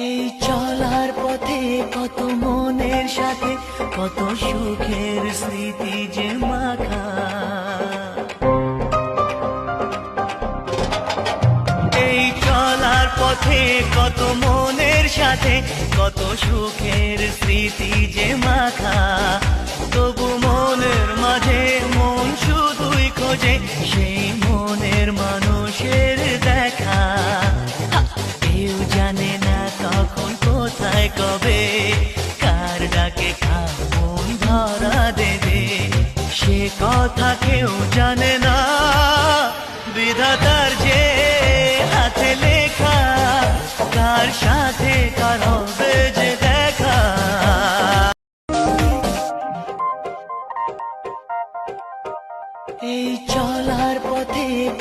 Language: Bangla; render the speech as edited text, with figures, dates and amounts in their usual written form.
এই চলার পথে কত মনের সাথে কত সুখের স্মৃতি যে মাখা। এই চলার পথে কত মনের সাথে কত সুখের স্মৃতি যে মাখা। তবু মনের মাঝে মন শুধুই খোঁজে সেই মনের মানুষের দেখা। কেউ জানে না কখন কোথায় কবে কার ডাকে মন ধরা দেবে, সে কথা কেউ জানে না।